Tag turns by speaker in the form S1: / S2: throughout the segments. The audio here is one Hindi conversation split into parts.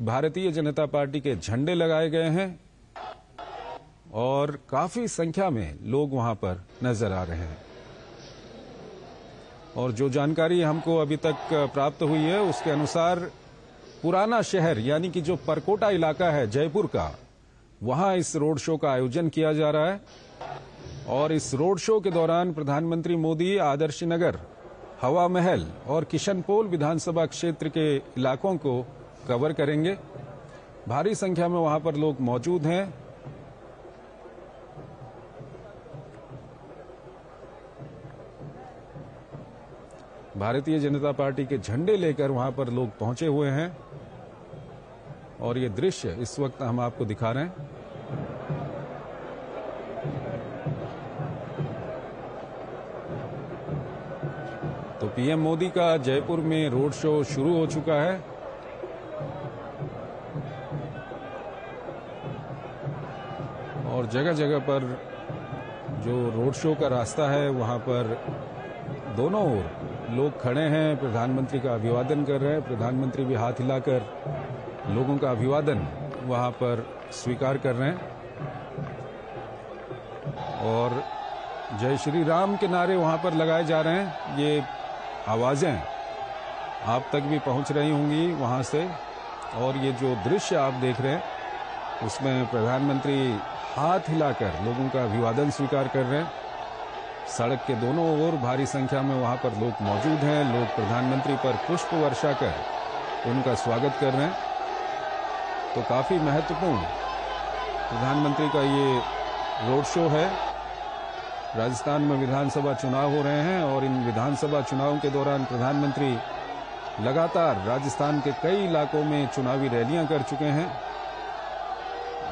S1: भारतीय जनता पार्टी के झंडे लगाए गए हैं और काफी संख्या में लोग वहां पर नजर आ रहे हैं। और जो जानकारी हमको अभी तक प्राप्त हुई है उसके अनुसार पुराना शहर यानी कि जो परकोटा इलाका है जयपुर का, वहां इस रोड शो का आयोजन किया जा रहा है। और इस रोड शो के दौरान प्रधानमंत्री मोदी आदर्श नगर, हवा महल और किशनपोल विधानसभा क्षेत्र के इलाकों को कवर करेंगे। भारी संख्या में वहां पर लोग मौजूद हैं। भारतीय जनता पार्टी के झंडे लेकर वहां पर लोग पहुंचे हुए हैं और ये दृश्य इस वक्त हम आपको दिखा रहे हैं। तो पीएम मोदी का जयपुर में रोड शो शुरू हो चुका है। और जगह जगह पर जो रोड शो का रास्ता है वहां पर दोनों ओर लोग खड़े हैं, प्रधानमंत्री का अभिवादन कर रहे हैं। प्रधानमंत्री भी हाथ हिलाकर लोगों का अभिवादन वहां पर स्वीकार कर रहे हैं और जय श्री राम के नारे वहां पर लगाए जा रहे हैं। ये आवाजें आप तक भी पहुंच रही होंगी वहां से। और ये जो दृश्य आप देख रहे हैं उसमें प्रधानमंत्री हाथ हिलाकर लोगों का अभिवादन स्वीकार कर रहे हैं। सड़क के दोनों ओर भारी संख्या में वहां पर लोग मौजूद हैं। लोग प्रधानमंत्री पर पुष्प वर्षा कर उनका स्वागत कर रहे हैं। तो काफी महत्वपूर्ण प्रधानमंत्री का ये रोड शो है। राजस्थान में विधानसभा चुनाव हो रहे हैं और इन विधानसभा चुनावों के दौरान प्रधानमंत्री लगातार राजस्थान के कई इलाकों में चुनावी रैलियां कर चुके हैं।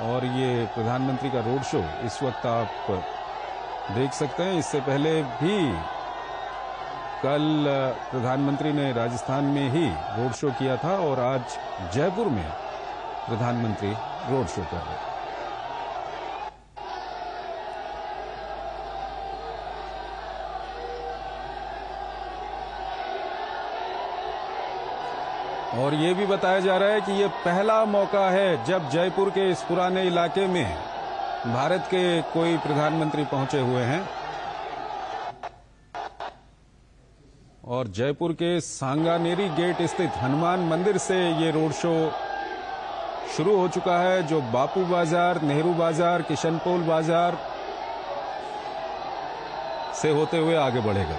S1: और ये प्रधानमंत्री का रोड शो इस वक्त आप देख सकते हैं। इससे पहले भी कल प्रधानमंत्री ने राजस्थान में ही रोड शो किया था और आज जयपुर में प्रधानमंत्री रोड शो कर रहे हैं। और ये भी बताया जा रहा है कि ये पहला मौका है जब जयपुर के इस पुराने इलाके में भारत के कोई प्रधानमंत्री पहुंचे हुए हैं। और जयपुर के सांगानेरी गेट स्थित हनुमान मंदिर से ये रोड शो शुरू हो चुका है, जो बापू बाजार, नेहरू बाजार, किशनपोल बाजार से होते हुए आगे बढ़ेगा।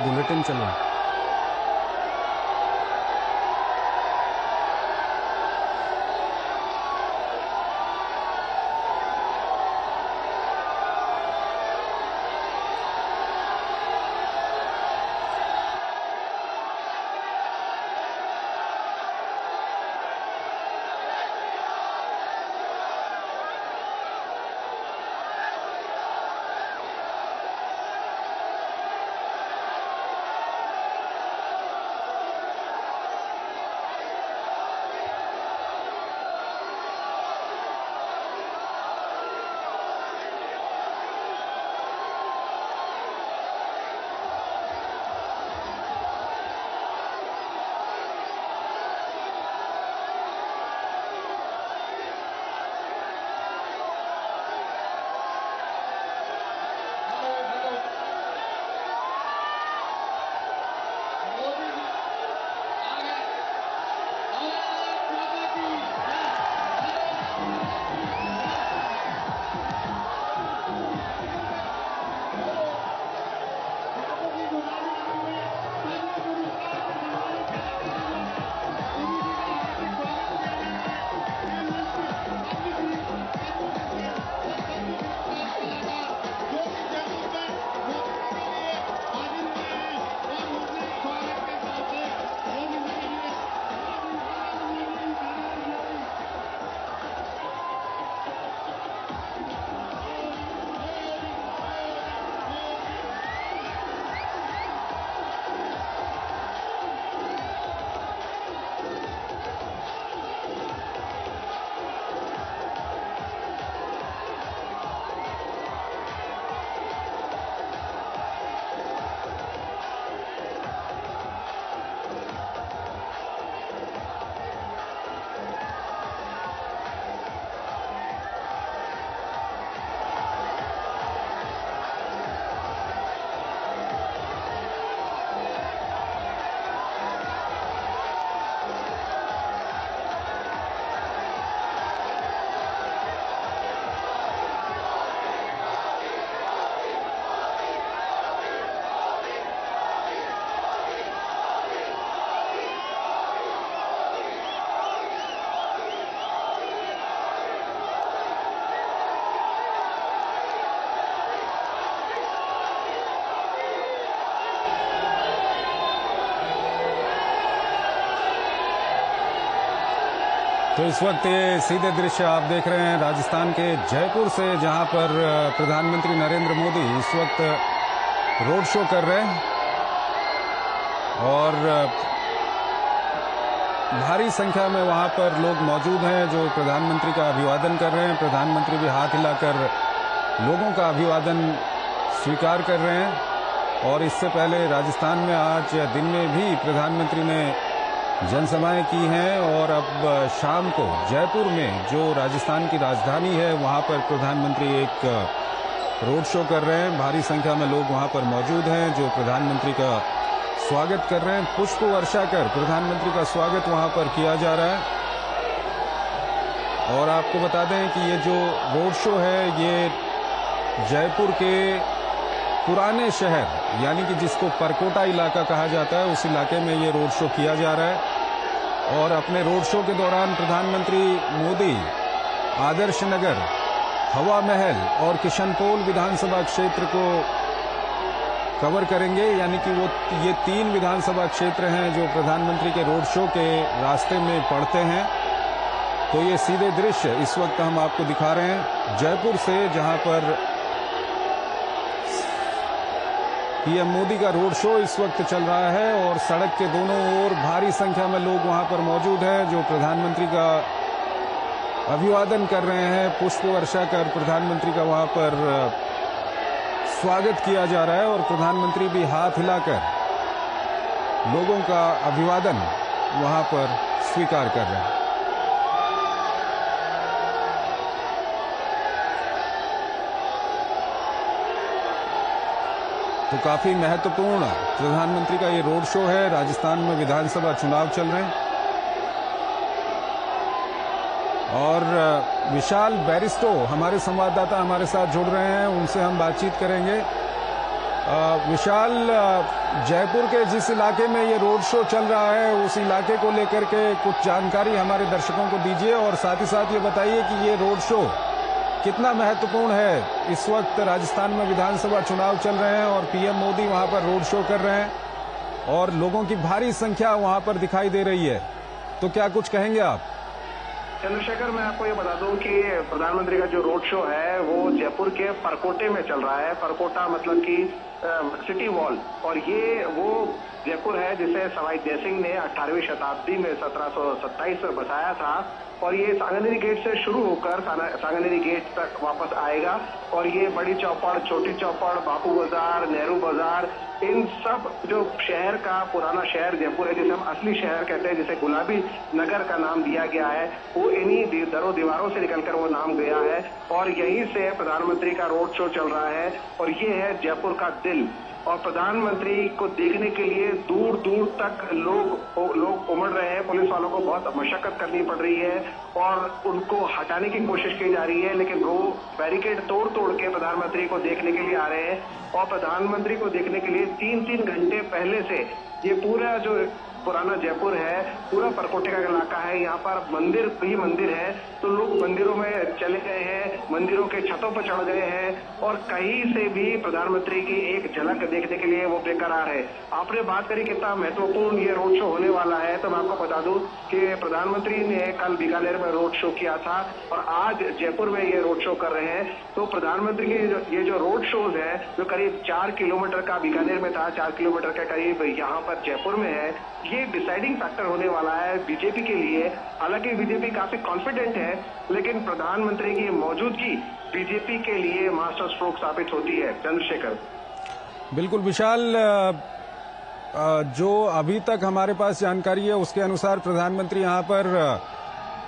S1: बुलेटिन चल रहा है। तो इस वक्त ये सीधे दृश्य आप देख रहे हैं राजस्थान के जयपुर से, जहां पर प्रधानमंत्री नरेंद्र मोदी इस वक्त रोड शो कर रहे हैं और भारी संख्या में वहां पर लोग मौजूद हैं जो प्रधानमंत्री का अभिवादन कर रहे हैं। प्रधानमंत्री भी हाथ हिलाकर लोगों का अभिवादन स्वीकार कर रहे हैं। और इससे पहले राजस्थान में आज दिन में भी प्रधानमंत्री ने जनसभाएं की हैं और अब शाम को जयपुर में जो राजस्थान की राजधानी है वहां पर प्रधानमंत्री एक रोड शो कर रहे हैं। भारी संख्या में लोग वहां पर मौजूद हैं जो प्रधानमंत्री का स्वागत कर रहे हैं। पुष्प वर्षा कर प्रधानमंत्री का स्वागत वहां पर किया जा रहा है। और आपको बता दें कि ये जो रोड शो है ये जयपुर के पुराने शहर यानी कि जिसको परकोटा इलाका कहा जाता है उस इलाके में ये रोड शो किया जा रहा है। और अपने रोड शो के दौरान प्रधानमंत्री मोदी आदर्श नगर, हवा महल और किशनपोल विधानसभा क्षेत्र को कवर करेंगे। यानी कि वो ये 3 विधानसभा क्षेत्र हैं जो प्रधानमंत्री के रोड शो के रास्ते में पड़ते हैं। तो ये सीधे दृश्य इस वक्त हम आपको दिखा रहे हैं जयपुर से, जहां पर पीएम मोदी का रोड शो इस वक्त चल रहा है और सड़क के दोनों ओर भारी संख्या में लोग वहां पर मौजूद हैं जो प्रधानमंत्री का अभिवादन कर रहे हैं। पुष्प वर्षा कर प्रधानमंत्री का वहां पर स्वागत किया जा रहा है और प्रधानमंत्री भी हाथ हिलाकर लोगों का अभिवादन वहां पर स्वीकार कर रहे हैं। तो काफी महत्वपूर्ण प्रधानमंत्री का ये रोड शो है। राजस्थान में विधानसभा चुनाव चल रहे हैं और विशाल बैरिस्टो हमारे संवाददाता हमारे साथ जुड़ रहे हैं, उनसे हम बातचीत करेंगे। विशाल, जयपुर के जिस इलाके में ये रोड शो चल रहा है उस इलाके को लेकर के कुछ जानकारी हमारे दर्शकों को दीजिए और साथ ही साथ ये बताइए कि ये रोड शो कितना महत्वपूर्ण है। इस वक्त राजस्थान में विधानसभा चुनाव चल रहे हैं और पीएम मोदी वहां पर रोड शो कर रहे हैं और लोगों की भारी संख्या वहां पर दिखाई दे रही है, तो क्या कुछ कहेंगे आप?
S2: चंद्रशेखर, मैं आपको ये बता दूं कि प्रधानमंत्री का जो रोड शो है वो जयपुर के परकोटे में चल रहा है। परकोटा मतलब कि सिटी वॉल, और ये वो जयपुर है जिसे सवाई जयसिंह ने 18वीं शताब्दी में 1727 में बसाया था और ये सांगानेरी गेट से शुरू होकर सांगानेरी गेट तक वापस आएगा और ये बड़ी चौपड़, छोटी चौपड़, बापू बाजार, नेहरू बाजार, इन सब जो शहर का पुराना शहर जयपुर है, जिसे हम असली शहर कहते हैं, जिसे गुलाबी नगर का नाम दिया गया है, वो इन्हीं दरों दीवारों से निकलकर वो नाम गया है और यहीं से प्रधानमंत्री का रोड शो चल रहा है और ये है जयपुर का दिल। और प्रधानमंत्री को देखने के लिए दूर दूर तक लोग उमड़ रहे हैं। पुलिस वालों को बहुत मशक्कत करनी पड़ रही है और उनको हटाने की कोशिश की जा रही है, लेकिन वो बैरिकेड तोड़ तोड़ के प्रधानमंत्री को देखने के लिए आ रहे हैं और प्रधानमंत्री को देखने के लिए 3-3 घंटे पहले से ये पूरा जो पुराना जयपुर है, पूरा परकोटे का इलाका है, यहाँ पर मंदिर ही मंदिर है, तो लोग मंदिरों में चले गए हैं, मंदिरों के छतों पर चढ़ गए हैं और कहीं से भी प्रधानमंत्री की एक झलक देखने के लिए वो बेकरार है। आपने बात करी कितना महत्वपूर्ण ये रोड शो होने वाला है, तो मैं आपको बता दूं कि प्रधानमंत्री ने कल बीकानेर में रोड शो किया था और आज जयपुर में ये रोड शो कर रहे हैं। तो प्रधानमंत्री के ये जो रोड शोज है जो करीब 4 किलोमीटर का बीकानेर में था, 4 किलोमीटर के करीब यहाँ पर जयपुर में है, ये डिसाइडिंग फैक्टर होने वाला है बीजेपी के लिए। हालांकि बीजेपी काफी कॉन्फिडेंट है, लेकिन प्रधानमंत्री की मौजूदगी बीजेपी के लिए मास्टर स्ट्रोक साबित होती है। चंद्रशेखर,
S1: बिल्कुल विशाल, जो अभी तक हमारे पास जानकारी है उसके अनुसार प्रधानमंत्री यहाँ पर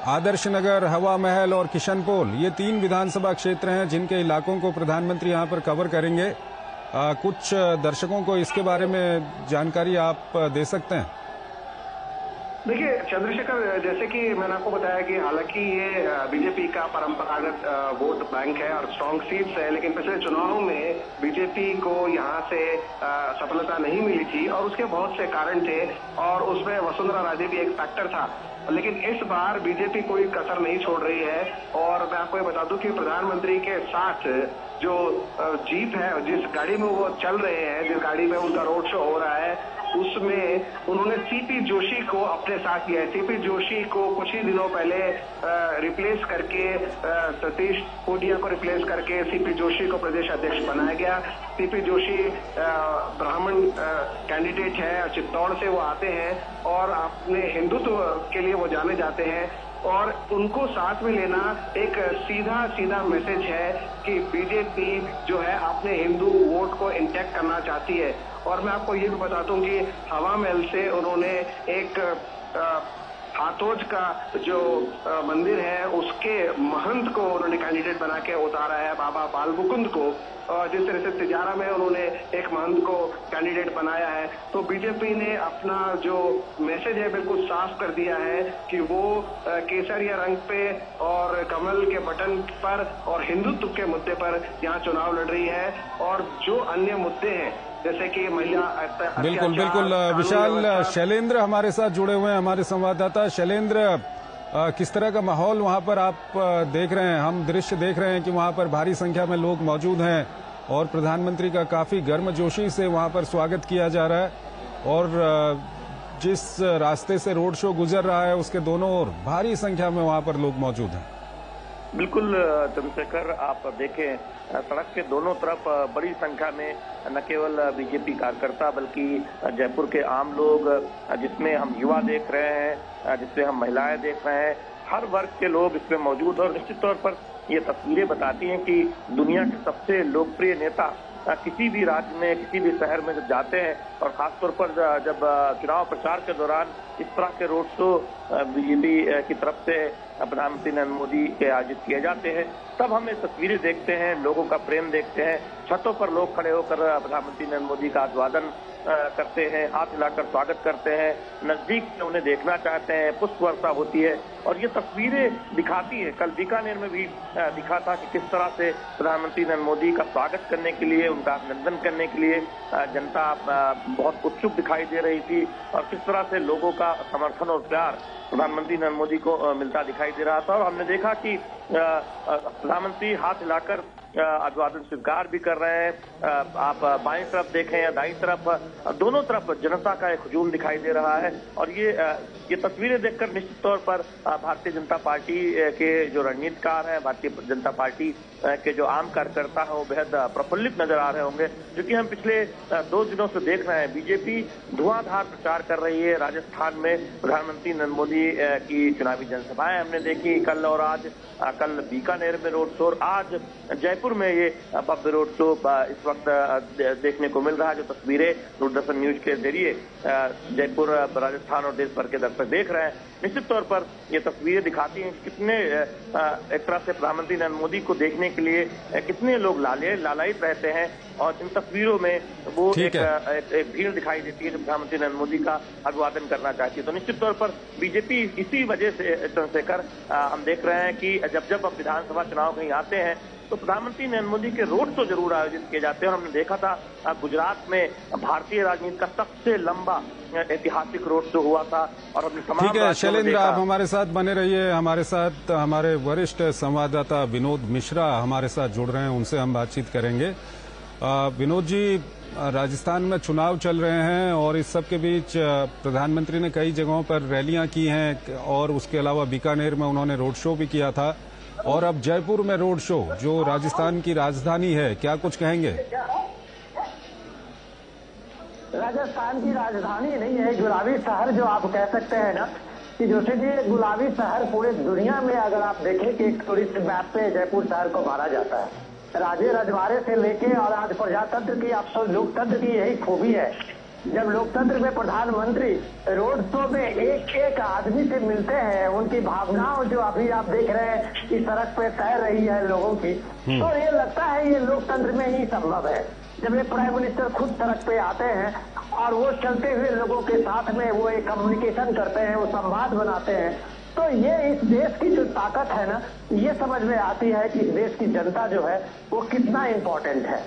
S1: आदर्श नगर, हवा महल और किशनपोल, ये 3 विधानसभा क्षेत्र हैं जिनके इलाकों को प्रधानमंत्री यहाँ पर कवर करेंगे। कुछ दर्शकों को इसके बारे में जानकारी आप दे सकते हैं?
S2: देखिए चंद्रशेखर, जैसे कि मैंने आपको बताया कि हालांकि ये बीजेपी का परंपरागत वोट बैंक है और स्ट्रांग सीट्स है, लेकिन पिछले चुनाव में बीजेपी को यहाँ से सफलता नहीं मिली थी और उसके बहुत से कारण थे और उसमें वसुंधरा राजे भी एक फैक्टर था। लेकिन इस बार बीजेपी कोई कसर नहीं छोड़ रही है और मैं आपको ये बता दूं कि प्रधानमंत्री के साथ जो जीप है, जिस गाड़ी में वो चल रहे हैं, जिस गाड़ी में उनका रोड शो हो रहा है, उसमें उन्होंने सीपी जोशी को अपने साथ लिया है। सीपी जोशी को कुछ ही दिनों पहले रिप्लेस करके, सतीश पूनिया को रिप्लेस करके सीपी जोशी को प्रदेश अध्यक्ष बनाया गया। सीपी जोशी ब्राह्मण कैंडिडेट है, चित्तौड़ से वो आते हैं और अपने हिंदुत्व के लिए वो जाने जाते हैं और उनको साथ में लेना एक सीधा मैसेज है कि बीजेपी जो है अपने हिंदू वोट को इंटैक्ट करना चाहती है। और मैं आपको ये भी बता दूं कि हवा महल से उन्होंने एक हाथोज का जो मंदिर है उसके महंत को उन्होंने कैंडिडेट बना के उतारा है, बाबा बाल मुकुंद को। जिस तरह से तिजारा में उन्होंने एक महंत को कैंडिडेट बनाया है, तो बीजेपी ने अपना जो मैसेज है बिल्कुल साफ कर दिया है कि वो केसरिया रंग पे और कमल के बटन पर और हिंदुत्व के मुद्दे पर यहाँ चुनाव लड़ रही है। और जो अन्य मुद्दे हैं जैसे कि महिला
S1: बिल्कुल विशाल, शैलेंद्र हमारे साथ जुड़े हुए हैं, हमारे संवाददाता। शैलेंद्र, किस तरह का माहौल वहां पर आप देख रहे हैं? हम दृश्य देख रहे हैं कि वहां पर भारी संख्या में लोग मौजूद हैं और प्रधानमंत्री का काफी गर्मजोशी से वहां पर स्वागत किया जा रहा है और जिस रास्ते से रोड शो गुजर रहा है उसके दोनों ओर भारी संख्या में वहां पर लोग मौजूद हैं।
S3: बिल्कुल चंद्रशेखर, आप देखें सड़क के दोनों तरफ बड़ी संख्या में न केवल बीजेपी कार्यकर्ता बल्कि जयपुर के आम लोग, जिसमें हम युवा देख रहे हैं, जिसमें हम महिलाएं देख रहे हैं, हर वर्ग के लोग इसमें मौजूद। और निश्चित तौर पर ये तस्वीरें बताती हैं कि दुनिया के सबसे लोकप्रिय नेता किसी भी राज्य में, किसी भी शहर में जब जाते हैं और खासतौर पर जब चुनाव प्रचार के दौरान इस तरह के रोड शो बीजेपी की तरफ से प्रधानमंत्री नरेंद्र मोदी के आयोजित किए जाते हैं, तब हम ये तस्वीरें देखते हैं, लोगों का प्रेम देखते हैं। छतों पर लोग खड़े होकर प्रधानमंत्री नरेंद्र मोदी का अभिवादन करते हैं, हाथ हिलाकर स्वागत करते हैं, नजदीक से उन्हें देखना चाहते हैं, पुष्प वर्षा होती है और ये तस्वीरें दिखाती है। कल बीकानेर में भी दिखा था कि किस तरह से प्रधानमंत्री नरेंद्र मोदी का स्वागत करने के लिए, उनका अभिनंदन करने के लिए जनता बहुत उत्सुक दिखाई दे रही थी और किस तरह से लोगों का समर्थन और प्यार प्रधानमंत्री नरेंद्र मोदी को मिलता दिखाई दे रहा था। और हमने देखा कि प्रधानमंत्री हाथ हिलाकर अभिवादन स्वीकार भी कर रहे हैं। आप बाईं तरफ देखें या दाईं तरफ, दोनों तरफ जनता का एक हुजूम दिखाई दे रहा है और ये तस्वीरें देखकर निश्चित तौर पर भारतीय जनता पार्टी के जो रणनीतिकार हैं, भारतीय जनता पार्टी के जो आम कार्यकर्ता हैं, वो बेहद प्रफुल्लित नजर आ रहे होंगे। क्योंकि हम पिछले 2 दिनों से देख रहे हैं बीजेपी धुआंधार प्रचार कर रही है। राजस्थान में प्रधानमंत्री नरेंद्र मोदी की चुनावी जनसभाएं हमने देखी कल और आज। कल बीकानेर में रोड शो, आज जयपुर में ये भव्य रोड शो इस वक्त देखने को मिल रहा है। जो तस्वीरें दूरदर्शन न्यूज के जरिए जयपुर, राजस्थान और देश भर के दर्शक देख रहे हैं, निश्चित तौर पर ये तस्वीरें दिखाती हैं कितने एक तरह से प्रधानमंत्री नरेंद्र मोदी को देखने के लिए कितने लोग लालायित रहते हैं। और इन तस्वीरों में वो एक भीड़ दिखाई देती है जो प्रधानमंत्री नरेंद्र मोदी का अभिवादन करना चाहती है। तो निश्चित तौर पर बीजेपी इसी वजह से चंद्रशेखर हम देख रहे हैं कि जब अब विधानसभा चुनाव कहीं आते हैं तो प्रधानमंत्री नरेंद्र मोदी के रोड शो जरूर आयोजित किए जाते हैं। और हमने देखा था गुजरात में भारतीय राजनीति का सबसे लंबा ऐतिहासिक रोड शो हुआ था और अपने तमाम।
S1: ठीक है शैलेंद्र, आप हमारे साथ बने रहिए। हमारे साथ हमारे वरिष्ठ संवाददाता विनोद मिश्रा हमारे साथ जुड़ रहे हैं, उनसे हम बातचीत करेंगे। विनोद जी, राजस्थान में चुनाव चल रहे हैं और इस सब के बीच प्रधानमंत्री ने कई जगहों पर रैलियां की हैं और उसके अलावा बीकानेर में उन्होंने रोड शो भी किया था और अब जयपुर में रोड शो, जो राजस्थान की राजधानी है, क्या कुछ कहेंगे?
S4: राजस्थान की राजधानी नहीं है, गुलाबी शहर जो आप कह सकते हैं ना, कि जैसे कि गुलाबी शहर पूरे दुनिया में अगर आप देखें कि एक टूरिस्ट मैप पे जयपुर शहर को माना जाता है। राजे रजवाड़े से लेके और आज प्रजातंत्र की, आप सब लोकतंत्र की यही खूबी है। जब लोकतंत्र में प्रधानमंत्री रोड शो में एक एक आदमी से मिलते हैं, उनकी भावनाओं जो अभी आप देख रहे हैं कि सड़क पे तैर रही है लोगों की, तो ये लगता है ये लोकतंत्र में ही संभव है। जब ये प्राइम मिनिस्टर खुद सड़क पे आते हैं और वो चलते हुए लोगों के साथ में वो एक कम्युनिकेशन करते हैं, वो संवाद बनाते हैं, तो ये इस देश की जो ताकत है ना, ये समझ में आती है कि इस देश की जनता जो है वो कितना इम्पोर्टेंट है।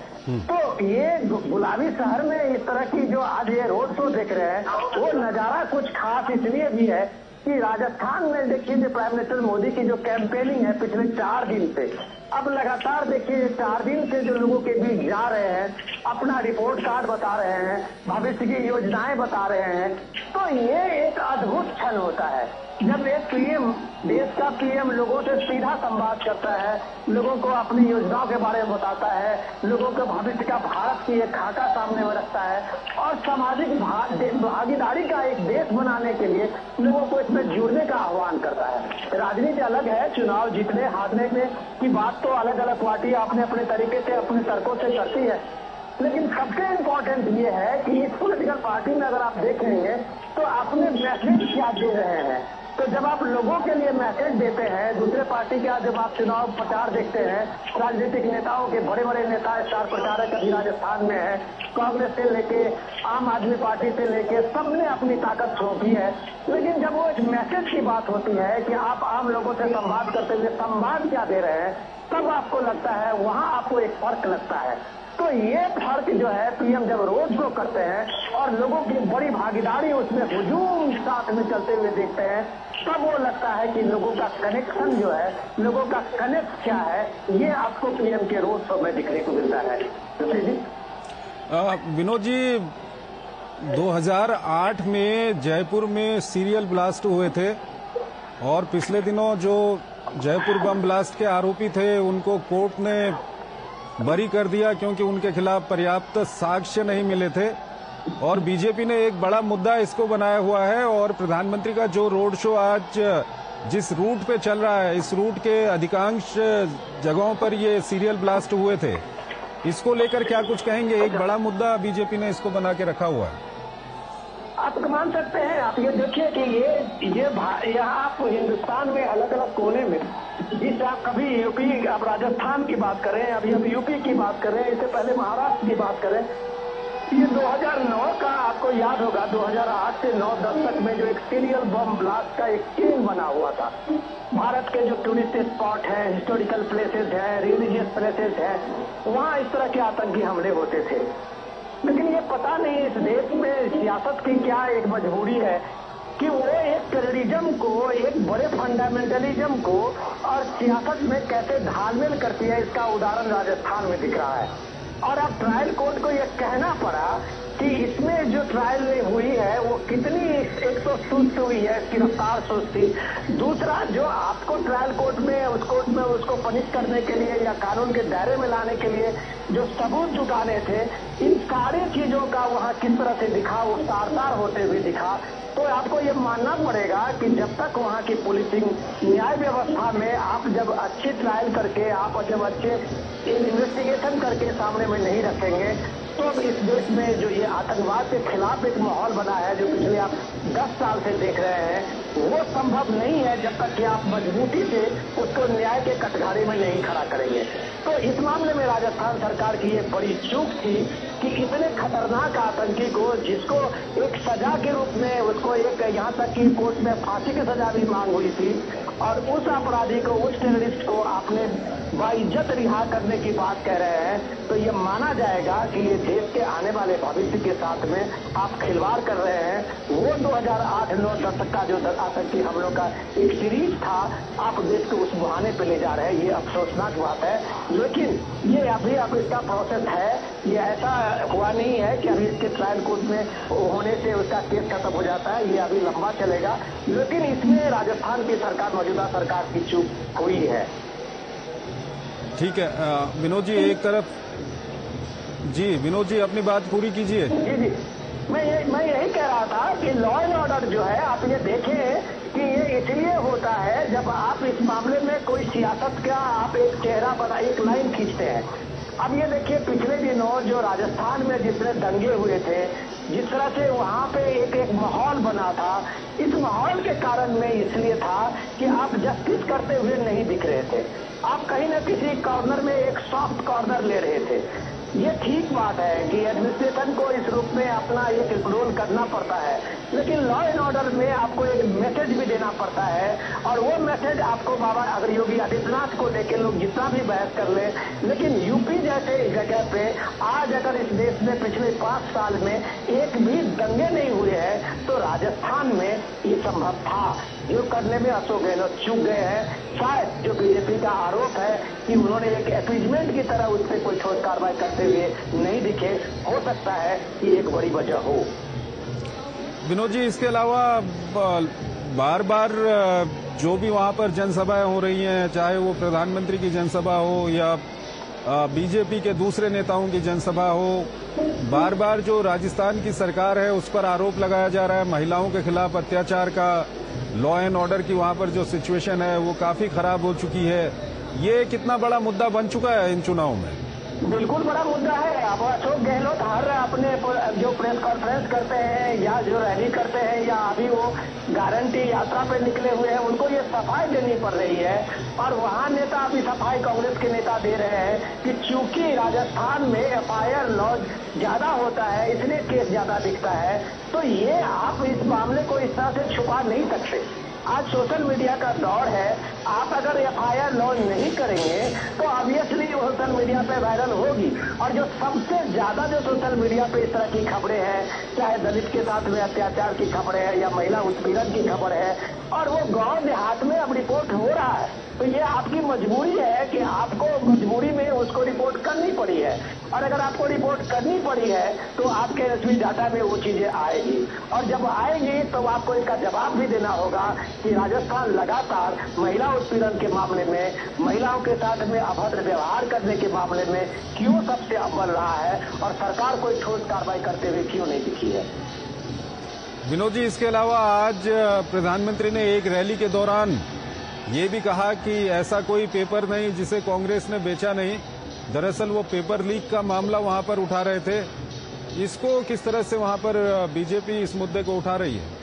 S4: तो ये गुलाबी शहर में इस तरह की जो आज ये रोड शो देख रहे हैं, वो नजारा कुछ खास इसलिए भी है कि राजस्थान में देखिए जो प्राइम मिनिस्टर मोदी की जो कैंपेनिंग है पिछले 4 दिन से, अब लगातार देखिए 4 दिन से जो लोगों के बीच जा रहे हैं, अपना रिपोर्ट कार्ड बता रहे हैं, भविष्य की योजनाएं बता रहे हैं। तो ये एक अद्भुत क्षण होता है जब एक पीएम, देश का पीएम लोगों से सीधा संवाद करता है, लोगों को अपनी योजनाओं के बारे में बताता है, लोगों के भविष्य का भारत की एक खाका सामने में रखता है और सामाजिक भागीदारी का एक देश बनाने के लिए लोगों को इसमें जुड़ने का आह्वान करता है। राजनीति अलग है, चुनाव जीतने हारने में की बात तो अलग अलग पार्टी अपने अपने तरीके से, अपने तर्कों से करती है, लेकिन सबसे इम्पोर्टेंट ये है कि इस पॉलिटिकल पार्टी में अगर आप देखेंगे तो अपने मैसेज क्या दे रहे हैं। तो जब आप लोगों के लिए मैसेज देते हैं, दूसरे पार्टी का जब आप चुनाव प्रचार देखते हैं, राजनीतिक नेताओं के बड़े बड़े नेता स्टार प्रचारक अभी राजस्थान में है, कांग्रेस से लेके आम आदमी पार्टी से लेके सबने अपनी ताकत झोंकी है, लेकिन जब वो एक मैसेज की बात होती है कि आप आम लोगों से संवाद करते हुए संवाद क्या दे रहे हैं, तब आपको लगता है वहाँ आपको एक फर्क लगता है। तो ये फर्क जो है पीएम जब रोड शो करते हैं और लोगों की बड़ी भागीदारी उसमें हुजूम साथ में चलते हुए देखते हैं, तब वो लगता है कि लोगों का कनेक्शन जो है, लोगों का कनेक्ट क्या है, ये आपको पीएम के रोड शो में दिखने को मिलता है।
S1: विनोद जी, 2008 में जयपुर में सीरियल ब्लास्ट हुए थे और पिछले दिनों जो जयपुर बम ब्लास्ट के आरोपी थे उनको कोर्ट ने बरी कर दिया क्योंकि उनके खिलाफ पर्याप्त साक्ष्य नहीं मिले थे और बीजेपी ने एक बड़ा मुद्दा इसको बनाया हुआ है। और प्रधानमंत्री का जो रोड शो आज जिस रूट पे चल रहा है, इस रूट के अधिकांश जगहों पर ये सीरियल ब्लास्ट हुए थे, इसको लेकर क्या कुछ कहेंगे? एक बड़ा मुद्दा बीजेपी ने इसको बना के रखा हुआ है।
S4: आप मान सकते हैं, आप ये देखिए कि ये यहाँ आप हिंदुस्तान में अलग अलग कोने में, जिस आप कभी यूपी, आप राजस्थान की बात करें, अभी यूपी की बात करें, इससे पहले महाराष्ट्र की बात करें, ये 2009 का आपको याद होगा, 2008 से 9-10 तक में जो एक सीरियल बम ब्लास्ट का एक चेन बना हुआ था। भारत के जो टूरिस्ट स्पॉट है, हिस्टोरिकल प्लेसेस है, रिलीजियस प्लेसेस है, वहाँ इस तरह के आतंकी हमले होते थे। लेकिन ये पता नहीं इस देश में सियासत की क्या एक मजबूरी है कि वो एक टेररिज्म को, एक बड़े फंडामेंटलिज्म को और सियासत में कैसे घालमेल करती है, इसका उदाहरण राजस्थान में दिख रहा है। और अब ट्रायल कोर्ट को यह कहना पड़ा कि इसमें जो ट्रायल में हुई है वो कितनी एक तो सुस्त हुई है, इसकी रफ्तार सुस्त थी। दूसरा, जो आपको ट्रायल कोर्ट में उसको पनिश करने के लिए या कानून के दायरे में लाने के लिए जो सबूत जुटाने थे, इन सारी चीजों का वहाँ किस तरह से दिखा, वो तार होते हुए दिखा। तो आपको ये मानना पड़ेगा कि जब तक वहाँ की पुलिसिंग, न्याय व्यवस्था में आप जब अच्छी ट्रायल करके, आप जब अच्छे इन्वेस्टिगेशन करके सामने में नहीं रखेंगे, तो अब इस देश में जो ये आतंकवाद के खिलाफ एक माहौल बना है, जो पिछले आप 10 साल से देख रहे हैं, वो संभव नहीं है जब तक कि आप मजबूती से उसको न्याय के कटघरे में नहीं खड़ा करेंगे। तो इस मामले में राजस्थान सरकार की ये बड़ी चूक थी कि इतने खतरनाक आतंकी को, जिसको एक सजा के रूप में उसको एक यहाँ तक कि कोर्ट में फांसी की सजा भी मांग हुई थी, और उस अपराधी को, उस टेररिस्ट को आपने बाइज्जत रिहा करने की बात कह रहे हैं, तो ये माना जाएगा कि ये देश के आने वाले भविष्य के साथ में आप खिलवाड़ कर रहे हैं। वो 2008-9 का जो आतंकी हमलों का एक सीरीज था, आप देश को उस बहाने पे ले जा रहे हैं। ये अफसोसनाक बात है, लेकिन ये अभी अब इसका प्रोसेस है। ये ऐसा हुआ नहीं है कि अभी इसके ट्रायल कोर्ट में होने से उसका केस खत्म हो जाता है, ये अभी लंबा चलेगा। लेकिन इसमें राजस्थान की सरकार, मौजूदा सरकार की चूक हुई है।
S1: ठीक है विनोद जी, एक तरफ जी, विनोद जी अपनी बात पूरी कीजिए।
S4: जी, मैं यही कह रहा था कि लॉ एंड ऑर्डर जो है, आप ये देखें कि ये इसलिए होता है जब आप इस मामले में कोई सियासत का आप एक चेहरा बना, एक लाइन खींचते हैं। अब ये देखिए, पिछले दिनों जो राजस्थान में जितने दंगे हुए थे, जिस तरह से वहाँ पे एक माहौल बना था, इस माहौल के कारण में इसलिए था कि आप जस्टिस करते हुए नहीं दिख रहे थे। आप कहीं न किसी कॉर्नर में एक सॉफ्ट कॉर्नर ले रहे थे। ये ठीक बात है कि एडमिनिस्ट्रेशन को इस रूप में अपना एक रोल करना पड़ता है, लेकिन लॉ एंड ऑर्डर में आपको एक मैसेज भी देना पड़ता है। और वो मैसेज आपको बाबा अगर योगी आदित्यनाथ को लेकर लोग जितना भी बहस कर ले, लेकिन यूपी जैसे जगह पे आज अगर इस देश में पिछले 5 साल में एक भी दंगे नहीं हुए हैं, तो राजस्थान में ये संभव था। जो करने में अशोक गहलोत चूक गए हैं। शायद जो बीजेपी का आरोप है कि उन्होंने एक अपीजमेंट की तरह उस पर कोई ठोस कार्रवाई करते हुए नहीं दिखे, हो सकता है कि एक बड़ी वजह हो।
S1: विनोद जी, इसके अलावा बार बार जो भी वहां पर जनसभाएं हो रही हैं, चाहे वो प्रधानमंत्री की जनसभा हो या बीजेपी के दूसरे नेताओं की जनसभा हो, बार बार जो राजस्थान की सरकार है उस पर आरोप लगाया जा रहा है महिलाओं के खिलाफ अत्याचार का। लॉ एंड ऑर्डर की वहां पर जो सिचुएशन है वो काफी खराब हो चुकी है। ये कितना बड़ा मुद्दा बन चुका है इन चुनाव में?
S4: बिल्कुल बड़ा मुद्दा है। अब अशोक गहलोत हर अपने जो प्रेस कॉन्फ्रेंस करते हैं या जो रैली करते हैं या अभी वो गारंटी यात्रा पे निकले हुए हैं, उनको ये सफाई देनी पड़ रही है। और वहाँ नेता अभी सफाई कांग्रेस के नेता दे रहे हैं कि चूंकि राजस्थान में FIR लॉज ज्यादा होता है, इसलिए केस ज्यादा दिखता है। तो ये आप इस मामले को इस तरह से छुपा नहीं सकते। आज सोशल मीडिया का दौर है। आप अगर FIR लॉन्च नहीं करेंगे तो ऑब्वियसली सोशल मीडिया पे वायरल होगी। और जो सबसे ज्यादा जो सोशल मीडिया पे इस तरह की खबरें हैं, चाहे दलित के साथ में अत्याचार की खबरें है या महिला उत्पीड़न की खबर है, और वो गांव देहात में अब रिपोर्ट हो रहा है, तो ये आपकी मजबूरी है कि आपको मजबूरी में उसको रिपोर्ट करनी पड़ी है। और अगर आपको रिपोर्ट करनी पड़ी है तो आपके एसपी डाटा में वो चीजें आएगी, और जब आएगी तो आपको इसका जवाब भी देना होगा कि राजस्थान लगातार महिला उत्पीड़न के मामले में, महिलाओं के साथ में अभद्र व्यवहार करने के मामले में क्यों सबसे अव्वल रहा है, और सरकार कोई ठोस कार्रवाई करते हुए क्यों नहीं दिखी है।
S1: विनोद जी, इसके अलावा आज प्रधानमंत्री ने एक रैली के दौरान ये भी कहा कि ऐसा कोई पेपर नहीं जिसे कांग्रेस ने बेचा नहीं। दरअसल वो पेपर लीक का मामला वहां पर उठा रहे थे। इसको किस तरह से वहां पर बीजेपी इस मुद्दे को उठा रही है?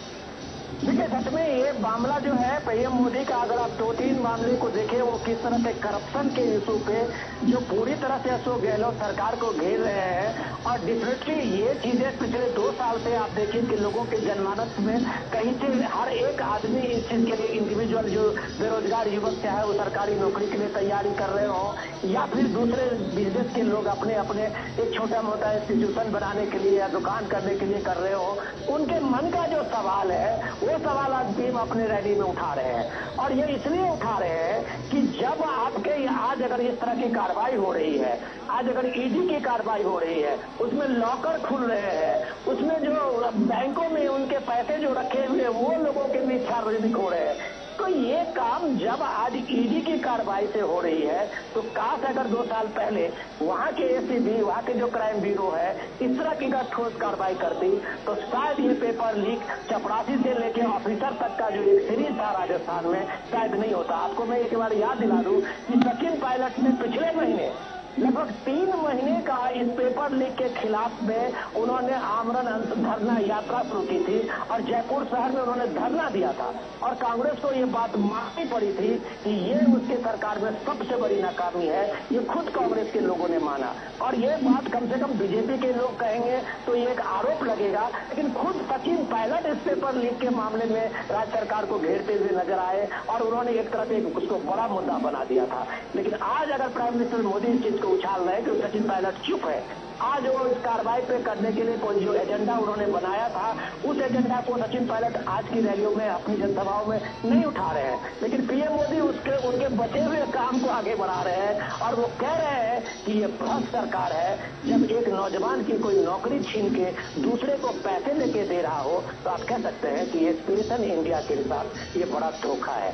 S4: देखिए, सच में ये मामला जो है पीएम मोदी का, अगर आप 2-3 मामले को देखें, वो किस तरह से करप्शन के इशू पे जो पूरी तरह से अशोक गहलोत सरकार को घेर रहे हैं। और डिफरेंटली ये चीजें पिछले 2 साल से आप देखिए कि लोगों के जनमानस में कहीं से हर एक आदमी इस चीज के लिए, इंडिविजुअल जो बेरोजगार युवक चाहे वो सरकारी नौकरी के लिए तैयारी कर रहे हो या फिर दूसरे बिजनेस के लोग अपने अपने एक छोटा मोटा इंस्टीट्यूशन बनाने के लिए या दुकान करने के लिए कर रहे हो, उनके मन का जो सवाल है वो सवाल आज टीम अपने रैली में उठा रहे हैं। और ये इसलिए उठा रहे हैं कि जब आपके आज अगर इस तरह की कार्रवाई हो रही है, आज अगर ईडी की कार्रवाई हो रही है, उसमें लॉकर खुल रहे हैं, उसमें जो बैंकों में उनके पैसे जो रखे हुए वो लोगों के बीच सार्वजनिक हो रहे हैं, तो ये काम जब आज ईडी की कार्रवाई से हो रही है तो काश अगर 2 साल पहले वहाँ के एसीबी, वहाँ के जो क्राइम ब्यूरो है, इस तरह की ठोस कार्रवाई करती तो शायद ये पेपर लीक चपरासी से लेके ऑफिसर तक का जो एक सीरीज था राजस्थान में शायद नहीं होता। आपको मैं एक बार याद दिला दूं कि सचिन पायलट ने पिछले महीने लगभग 3 महीने का इस पेपर लीक के खिलाफ में उन्होंने आमरण धरना यात्रा शुरू की थी और जयपुर शहर में उन्होंने धरना दिया था और कांग्रेस को ये बात माननी पड़ी थी कि ये उसके सरकार में सबसे बड़ी नाकामी है। ये खुद कांग्रेस के लोगों ने माना और ये बात कम से कम बीजेपी के लोग कहेंगे तो ये एक आरोप लगेगा, लेकिन खुद सचिन पायलट इस पेपर लीक के मामले में राज्य सरकार को घेरते हुए नजर आए और उन्होंने एक तरह से उसको बड़ा मुद्दा बना दिया था। लेकिन आज अगर प्राइम मिनिस्टर मोदी इस चीज उछाल रहे कि सचिन पायलट चुप है, आज वो इस कार्रवाई पे करने के लिए कोई जो एजेंडा उन्होंने बनाया था उस एजेंडा को सचिन पायलट आज की रैलियों में, अपनी जनसभाओं में नहीं उठा रहे हैं, लेकिन पीएम मोदी उनके बचे हुए काम को आगे बढ़ा रहे हैं और वो कह रहे हैं कि ये भ्रष्ट सरकार है। जब एक नौजवान की कोई नौकरी छीन के दूसरे को पैसे लेके दे रहा हो तो आप कह सकते हैं कि ये एस्पिरेशन इंडिया के साथ ये बड़ा धोखा है।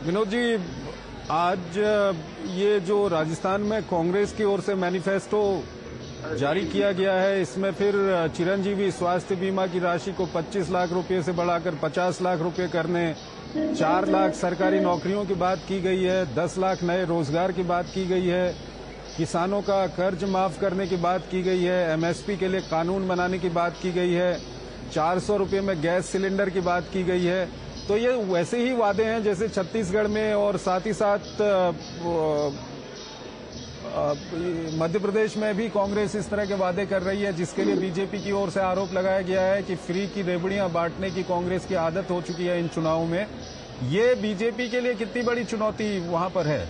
S1: विनोद जी, आज ये जो राजस्थान में कांग्रेस की ओर से मैनिफेस्टो जारी किया गया है, इसमें फिर चिरंजीवी स्वास्थ्य बीमा की राशि को 25 लाख रुपए से बढ़ाकर 50 लाख रुपए करने, 4 लाख सरकारी नौकरियों की बात की गई है, 10 लाख नए रोजगार की बात की गई है, किसानों का कर्ज माफ करने की बात की गई है, एमएसपी के लिए कानून बनाने की बात की गई है, 400 रुपए में गैस सिलेंडर की बात की गई है। तो ये वैसे ही वादे हैं जैसे छत्तीसगढ़ में और साथ ही साथ मध्य प्रदेश में भी कांग्रेस इस तरह के वादे कर रही है, जिसके लिए बीजेपी की ओर से आरोप लगाया गया है कि फ्री की रेवड़ियां बांटने की कांग्रेस की आदत हो चुकी है इन चुनावों में। ये बीजेपी के लिए कितनी बड़ी चुनौती वहां पर है?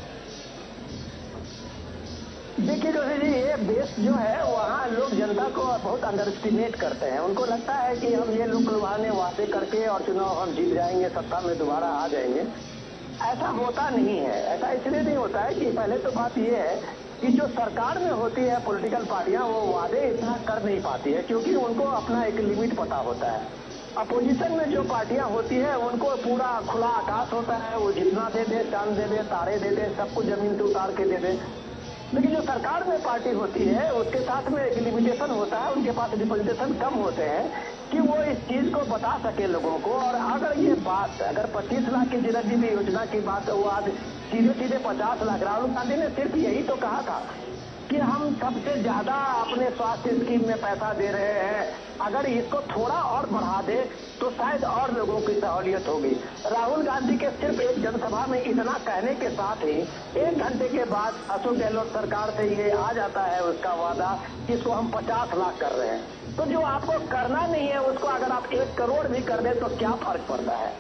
S4: देखिए जोशी जी, ये देश जो है वहाँ लोग जनता को बहुत अंडर एस्टिमेट करते हैं। उनको लगता है कि हम ये लुक लुभाने वादे करके और चुनाव हम जीत जाएंगे, सत्ता में दोबारा आ जाएंगे। ऐसा होता नहीं है। ऐसा इसलिए नहीं होता है कि पहले तो बात ये है कि जो सरकार में होती है पॉलिटिकल पार्टियां, वो वादे इतना कर नहीं पाती है क्योंकि उनको अपना एक लिमिट पता होता है। अपोजिशन में जो पार्टियां होती है उनको पूरा खुला आकाश होता है, वो जितना दे दे, चांद दे दे, तारे दे दे, सबको जमीन से उतार के दे दे। लेकिन जो सरकार में पार्टी होती है उसके साथ में एक लिमिटेशन होता है, उनके पास रिप्रेजेंटेशन कम होते हैं कि वो इस चीज को बता सके लोगों को। और अगर ये बात, अगर 25 लाख की चिरंजीवी योजना की बात है, वो आज सीधे सीधे 50 लाख, राहुल गांधी ने सिर्फ यही तो कहा था कि हम सबसे ज्यादा अपने स्वास्थ्य स्कीम में पैसा दे रहे हैं, अगर इसको थोड़ा और बढ़ा दे तो शायद और लोगों की सहूलियत होगी। राहुल गांधी के सिर्फ एक जनसभा में इतना कहने के साथ ही 1 घंटे के बाद अशोक गहलोत सरकार से ये आ जाता है उसका वादा कि इसको हम 50 लाख कर रहे हैं। तो जो आपको करना नहीं है उसको अगर आप 1 करोड़ भी कर दे तो क्या फर्क पड़ता है?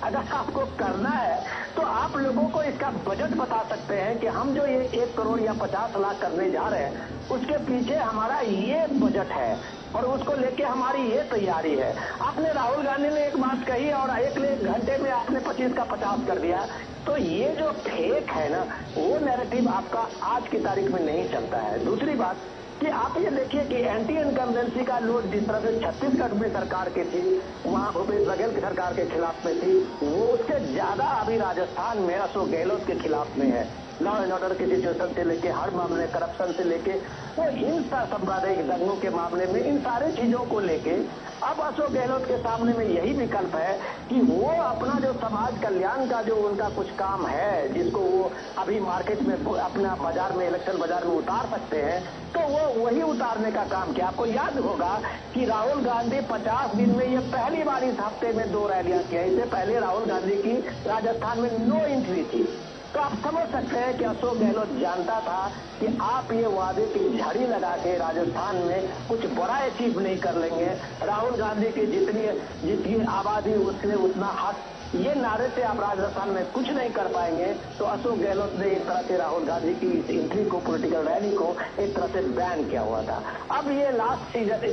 S4: अगर आपको करना है तो आप लोगों को इसका बजट बता सकते हैं कि हम जो ये 1 करोड़ या 50 लाख करने जा रहे हैं उसके पीछे हमारा ये बजट है और उसको लेके हमारी ये तैयारी है। आपने राहुल गांधी ने एक बात कही और 1 घंटे में आपने 25 का 50 कर दिया। तो ये जो फेक है ना, वो नैरेटिव आपका आज की तारीख में नहीं चलता है। दूसरी बात कि आप ये देखिए कि एंटी इनकम्बेंसी का लोड जिस तरह से छत्तीसगढ़ में सरकार की थी, वहाँ भूपेश बघेल की सरकार के खिलाफ में थी, वो उससे ज्यादा अभी राजस्थान में अशोक गहलोत के खिलाफ में है। लॉ एंड ऑर्डर की सिचुएशन से लेके हर मामले, करप्शन से लेके, तो इन सांप्रदायिक दंगों के मामले में, इन सारे चीजों को लेके अब अशोक गहलोत के सामने में यही विकल्प है कि वो अपना जो समाज कल्याण का जो उनका कुछ काम है, जिसको वो अभी मार्केट में अपना बाजार में, इलेक्शन बाजार में उतार सकते हैं, तो वो वही उतारने का काम किया। आपको याद होगा कि राहुल गांधी 50 दिन में ये पहली बार इस हफ्ते में 2 रैलियां किया। इससे पहले राहुल गांधी की राजस्थान में नो एंट्री थी। तो आप समझ सकते हैं कि अशोक गहलोत जानता था कि आप ये वादे की झाड़ी लगा के राजस्थान में कुछ बड़ा अचीव नहीं कर लेंगे। राहुल गांधी की जितनी आबादी उससे उतना हक, ये नारे से आप राजस्थान में कुछ नहीं कर पाएंगे। तो अशोक गहलोत ने एक तरह से राहुल गांधी की इस एंट्री को, पॉलिटिकल रैली को एक तरह से बैन किया हुआ था। अब ये लास्ट सीजन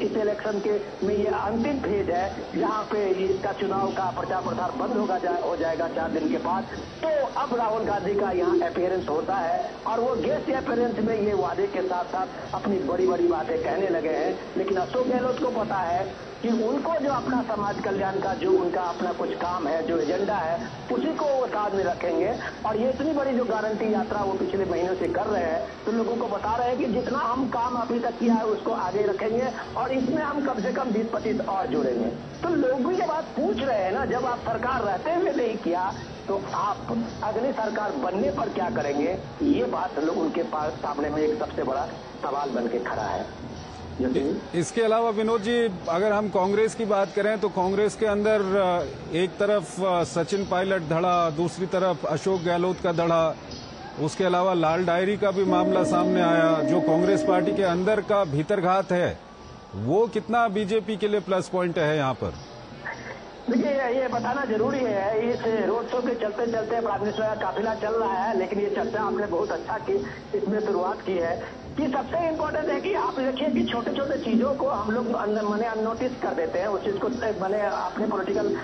S4: इस इलेक्शन के में ये अंतिम फेज है जहां पे इसका चुनाव का प्रचार प्रसार बंद हो जाएगा 4 दिन के बाद। तो अब राहुल गांधी का यहाँ अपीयरेंस होता है और वो गेस्ट अपीयरेंस में ये वादे के साथ साथ अपनी बड़ी बड़ी बातें कहने लगे हैं। लेकिन अशोक गहलोत को पता है कि उनको जो अपना समाज कल्याण का जो उनका अपना कुछ काम है, जो एजेंडा है, उसी को वो साथ में रखेंगे। और ये इतनी बड़ी जो गारंटी यात्रा वो पिछले महीनों से कर रहे हैं, तो लोगों को बता रहे हैं कि जितना हम काम अभी तक किया है उसको आगे रखेंगे और इसमें हम कम से कम 20-25 और जोड़ेंगे। तो लोग भी जब आप पूछ रहे हैं ना, जब आप सरकार रहते हुए नहीं किया तो आप अगली सरकार बनने पर क्या करेंगे, ये बात लोग उनके पास सामने में एक सबसे बड़ा सवाल बन के खड़ा है।
S1: इसके अलावा विनोद जी, अगर हम कांग्रेस की बात करें तो कांग्रेस के अंदर एक तरफ सचिन पायलट धड़ा, दूसरी तरफ अशोक गहलोत का धड़ा, उसके अलावा लाल डायरी का भी मामला सामने आया। जो कांग्रेस पार्टी के अंदर का भीतरघात है वो कितना बीजेपी के लिए प्लस पॉइंट है यहाँ पर?
S4: देखिए, ये बताना जरूरी है। इस रोड शो के चलते चलते प्राइम मिनिस्टर का काफिला चल रहा है, लेकिन ये चर्चा आपने बहुत अच्छा की, इसमें शुरुआत की है कि सबसे इम्पोर्टेंट है कि आप देखिए कि छोटे छोटे चीजों को हम लोग मैंने अननोटिस कर देते हैं, उस चीज को मैंने अपने पॉलिटिकल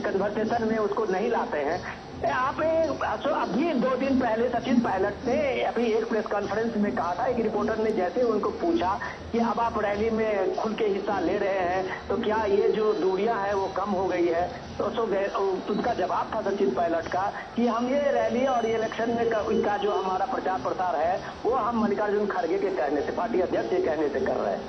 S4: कन्वर्सेशन में उसको नहीं लाते हैं। आप अभी 2 दिन पहले सचिन पायलट ने अभी एक प्रेस कॉन्फ्रेंस में कहा था, एक रिपोर्टर ने जैसे उनको पूछा कि अब आप रैली में खुल के हिस्सा ले रहे हैं तो क्या ये जो दूरियां हैं वो कम हो गई है, तो उनका जवाब था सचिन पायलट का कि हम ये रैली और ये इलेक्शन में का जो हमारा प्रचार प्रसार है वो हम मल्लिकार्जुन खड़गे के कहने से, पार्टी अध्यक्ष के कहने से कर रहे हैं।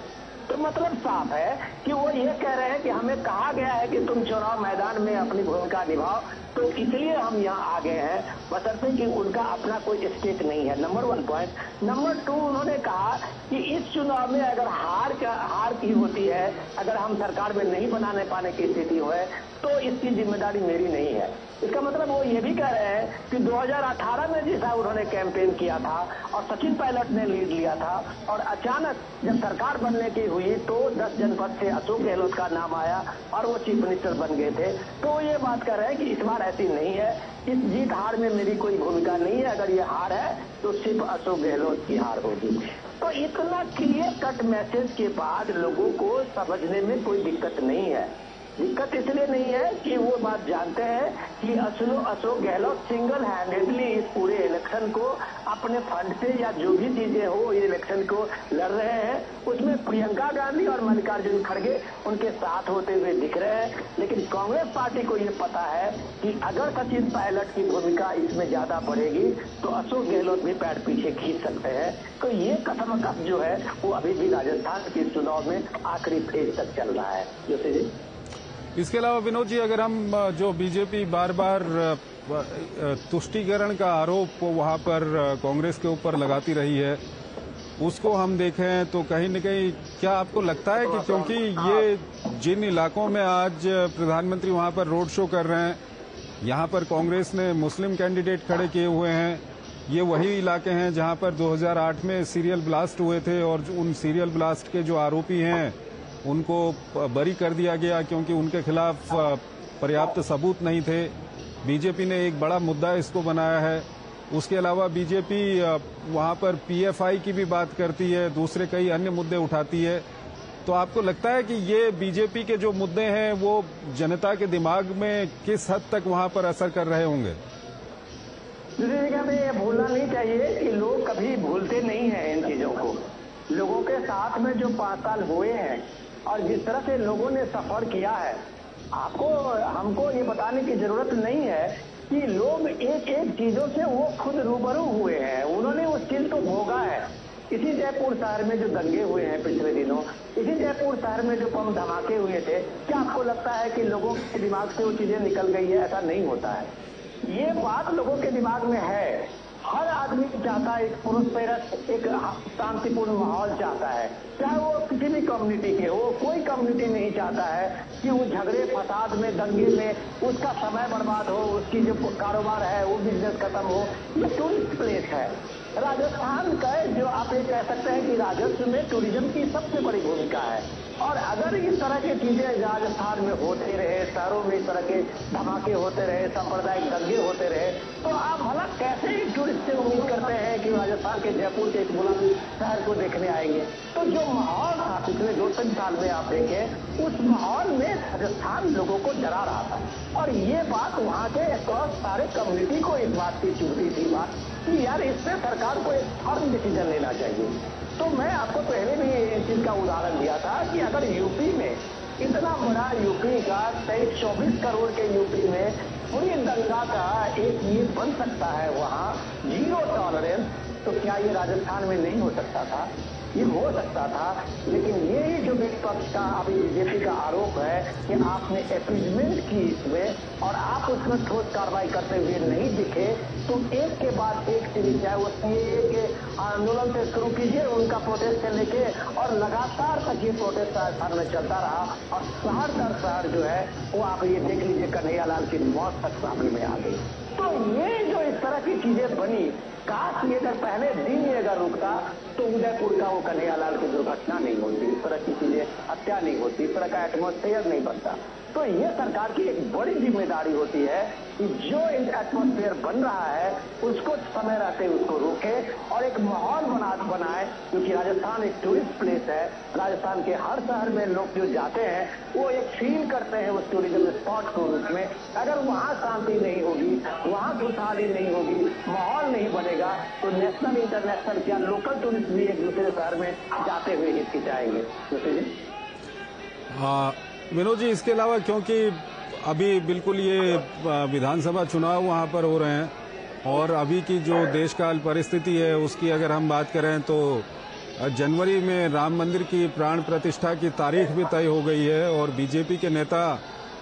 S4: तो मतलब साफ है कि वो ये कह रहे हैं कि हमें कहा गया है कि तुम चुनाव मैदान में अपनी भूमिका निभाओ, तो इसलिए हम यहाँ आ गए हैं, बशर्ते कि उनका अपना कोई स्टेक नहीं है। Number 1 point. नंबर 2, उन्होंने कहा कि इस चुनाव में अगर हार की होती है, अगर हम सरकार में नहीं बनाने पाने की स्थिति हो तो इसकी जिम्मेदारी मेरी नहीं है। इसका मतलब वो ये भी कह रहे हैं कि 2018 में जैसा उन्होंने कैंपेन किया था और सचिन पायलट ने लीड लिया था और अचानक जब सरकार बनने की हुई तो 10 जनपद से अशोक गहलोत का नाम आया और वो चीफ मिनिस्टर बन गए थे। तो ये बात कर रहे हैं कि इस बार ऐसी नहीं है, इस जीत हार में मेरी कोई भूमिका नहीं है, अगर ये हार है तो सिर्फ अशोक गहलोत की हार होगी। तो इतना क्लियर कट मैसेज के बाद लोगों को समझने में कोई दिक्कत नहीं है। दिक्कत इसलिए नहीं है कि वो बात जानते हैं कि अशोक गहलोत सिंगल हैंडेडली इस पूरे इलेक्शन को अपने फंड से या जो भी चीजें हो ये इलेक्शन को लड़ रहे हैं, उसमें प्रियंका गांधी और मल्लिकार्जुन खड़गे उनके साथ होते हुए दिख रहे हैं। लेकिन कांग्रेस पार्टी को ये पता है कि अगर सचिन पायलट की भूमिका इसमें ज्यादा बढ़ेगी तो अशोक गहलोत भी पैर पीछे खींच सकते हैं। तो ये कसमकस जो है वो अभी भी राजस्थान के चुनाव में आखिरी फेज तक चल रहा है। जोशी जी,
S1: इसके अलावा विनोद जी, अगर हम जो बीजेपी बार बार तुष्टीकरण का आरोप वहां पर कांग्रेस के ऊपर लगाती रही है, उसको हम देखें तो कहीं न कहीं क्या आपको लगता है कि क्योंकि ये जिन इलाकों में आज प्रधानमंत्री वहां पर रोड शो कर रहे हैं, यहां पर कांग्रेस ने मुस्लिम कैंडिडेट खड़े किए हुए हैं, ये वही इलाके हैं जहां पर 2008 में सीरियल ब्लास्ट हुए थे और उन सीरियल ब्लास्ट के जो आरोपी हैं उनको बरी कर दिया गया क्योंकि उनके खिलाफ पर्याप्त सबूत नहीं थे। बीजेपी ने एक बड़ा मुद्दा इसको बनाया है। उसके अलावा बीजेपी वहां पर पीएफआई की भी बात करती है, दूसरे कई अन्य मुद्दे उठाती है। तो आपको लगता है कि ये बीजेपी के जो मुद्दे हैं वो जनता के दिमाग में किस हद तक वहां पर असर कर रहे होंगे?
S4: हमें ये भूलना नहीं चाहिए कि लोग कभी भूलते नहीं हैं इन चीजों को। लोगों के साथ में जो 5 साल हुए हैं और जिस तरह से लोगों ने सफर किया है, हमको ये बताने की जरूरत नहीं है कि लोग एक एक चीजों से वो खुद रूबरू हुए हैं, उन्होंने उस चीज को भोगा है। इसी जयपुर शहर में जो दंगे हुए हैं पिछले दिनों, इसी जयपुर शहर में जो बम धमाके हुए थे, क्या आपको लगता है कि लोगों के दिमाग से वो चीजें निकल गई है? ऐसा नहीं होता है। ये बात लोगों के दिमाग में है। हर आदमी चाहता है एक प्रोस्पेरस, एक शांतिपूर्ण माहौल चाहता है, चाहे वो किसी भी कम्युनिटी के हो। कोई कम्युनिटी नहीं चाहता है कि वो झगड़े फसाद में, दंगे में उसका समय बर्बाद हो, उसकी जो कारोबार है वो बिजनेस खत्म हो। ये टूरिस्ट प्लेस है राजस्थान का, जो आप ये कह सकते हैं कि राजस्व में टूरिज्म की सबसे बड़ी भूमिका है। और अगर इस तरह की चीजें राजस्थान में होते रहे, शहरों में इस तरह के धमाके होते रहे, सांप्रदायिक दंगे होते रहे, तो आप भला कैसे टूरिस्ट से उम्मीद करते हैं कि राजस्थान के जयपुर के इस बुलंद शहर को देखने आएंगे? तो जो माहौल था पिछले 2-3 साल में आप देखें, उस माहौल में राजस्थान लोगों को डरा रहा था। और ये बात वहाँ के अक्रॉस सारे कम्युनिटी को इस बात की चुभती थी बात कि यार इससे सरकार को एक फर्म डिसीजन लेना चाहिए। तो मैं आपको पहले भी इस चीज का उदाहरण दिया था कि अगर यूपी में इतना बड़ा यूपी का 24 करोड़ के यूपी में पूरी दंगा का एक ये बन सकता है वहाँ 0 टॉलरेंस, तो क्या ये राजस्थान में नहीं हो सकता था? ये हो सकता था। लेकिन यही जो विपक्ष का अभी बीजेपी का आरोप है कि आपने अपीजमेंट की इसमें और आप उसमें ठोस कार्रवाई करते हुए नहीं दिखे, तो एक के बाद एक चीज चाहे वो सीएए के आंदोलन से शुरू कीजिए, उनका प्रोटेस्ट से लेके और लगातार तक ये प्रोटेस्ट राजस्थान में चलता रहा और शहर दर शहर जो है वो आप ये देख लीजिए कन्हैयालाल की मौत तक सामने में आ गई। तो ये जो इस तरह की चीजें बनी, काश ये अगर पहले दिन ये अगर रुकता तो उदयपुर का वो कन्हैयालाल की दुर्घटना नहीं होती, इस तरह की चीजें हत्या नहीं होती, इस तरह का एटमॉस्फेयर नहीं बनता। तो ये सरकार की एक बड़ी जिम्मेदारी होती है कि जो एटमॉस्फेयर बन रहा है उसको समय रहते उसको रोके और एक माहौल बनाए, क्योंकि राजस्थान एक टूरिस्ट प्लेस है। राजस्थान के हर शहर में लोग जो जाते हैं वो एक फील करते हैं उस टूरिज्म स्पॉट को रूप में। अगर वहाँ शांति नहीं होगी, वहाँ खुशहाली नहीं होगी, माहौल नहीं बनेगा, तो नेशनल इंटरनेशनल क्या लोकल टूरिस्ट भी एक दूसरे शहर में जाते हुए हिचकिचाएंगे।
S1: विनोद जी, इसके अलावा क्योंकि अभी बिल्कुल ये विधानसभा चुनाव वहां पर हो रहे हैं और अभी की जो देशकाल परिस्थिति है उसकी अगर हम बात करें तो जनवरी में राम मंदिर की प्राण प्रतिष्ठा की तारीख भी तय हो गई है और बीजेपी के नेता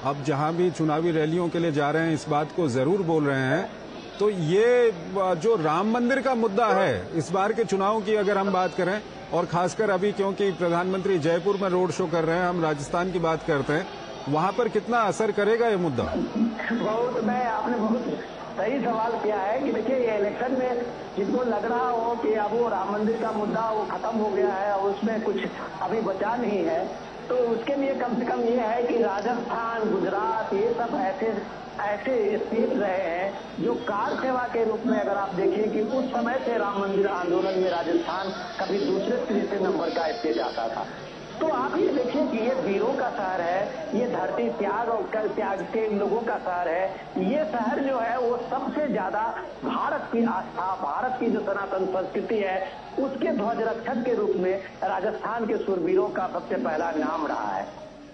S1: अब जहां भी चुनावी रैलियों के लिए जा रहे हैं इस बात को जरूर बोल रहे हैं। तो ये जो राम मंदिर का मुद्दा है इस बार के चुनाव की अगर हम बात करें, और खासकर अभी क्योंकि प्रधानमंत्री जयपुर में रोड शो कर रहे हैं, हम राजस्थान की बात करते हैं, वहां पर कितना असर करेगा ये मुद्दा?
S4: आपने बहुत सही सवाल किया है कि देखिए ये इलेक्शन में जिनको लग रहा हो कि अब वो राम मंदिर का मुद्दा वो खत्म हो गया है और उसमें कुछ अभी बचा नहीं है, तो उसके लिए कम से कम ये है कि राजस्थान, गुजरात, ये सब ऐसे स्टेट रहे हैं जो कार सेवा के रूप में अगर आप देखिए कि उस समय से राम मंदिर आंदोलन में राजस्थान कभी दूसरे तीसरे नंबर का स्टेट आता था। तो आप ये देखिए कि ये वीरों का शहर है, ये धरती त्याग और त्याग के लोगों का शहर है। ये शहर जो है वो सबसे ज्यादा भारत की आस्था, भारत की जो सनातन संस्कृति है उसके ध्वज रक्षक के रूप में राजस्थान के शूरवीरों का सबसे पहला नाम रहा है।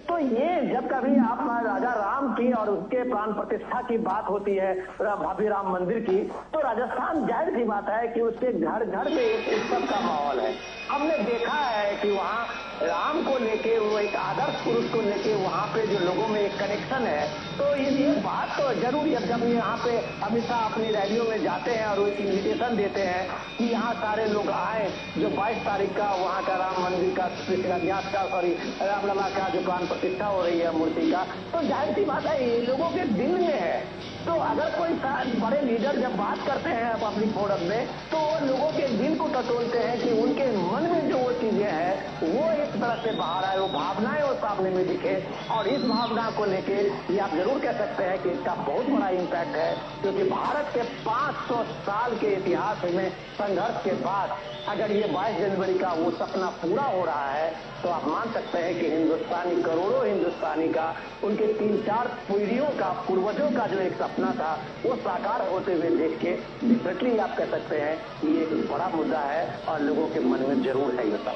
S4: तो ये जब कभी आप राजा राम की और उसके प्राण प्रतिष्ठा की बात होती है, भव्य राम मंदिर की, तो राजस्थान जाहिर सी बात है कि उसके घर घर में एक उत्सव का माहौल है। हमने देखा है कि वहाँ राम को लेके, वो एक आदर्श पुरुष को लेके वहाँ पे जो लोगों में एक कनेक्शन है, तो ये बात तो जरूरी है। जब यहाँ पे अमित शाह अपनी रैलियों में जाते हैं और वो एक इन्विटेशन देते हैं कि यहाँ सारे लोग आए, जो 22 तारीख का वहाँ का राम मंदिर का शिलान्यास का रामलला का जो प्राण प्रतिष्ठा हो रही है मूर्ति का, तो जाहिर सी बात है ये लोगों के दिल में है। तो अगर कोई बड़े लीडर जब बात करते हैं पब्लिक फोरम में, तो वो लोगों के दिल को टटोलते हैं कि उनके मन में जो वो चीजें हैं वो एक तरह से बाहर आए, वो भावनाएं वो सामने में दिखे। और इस भावना को लेके ये आप जरूर कह सकते हैं कि इसका बहुत बड़ा इम्पैक्ट है, क्योंकि भारत के 500 साल के इतिहास में संघर्ष के बाद अगर ये 22 जनवरी का वो सपना पूरा हो रहा है, तो आप मान सकते हैं कि हिंदुस्तानी, करोड़ों हिंदुस्तानी का, उनके 3-4 पीढ़ियों का, पूर्वजों का जो एक सपना था वो साकार होते हुए देख के डेफिनेटली आप कह सकते हैं कि ये एक बड़ा मुद्दा है और लोगों के मन में जरूर है ये सब।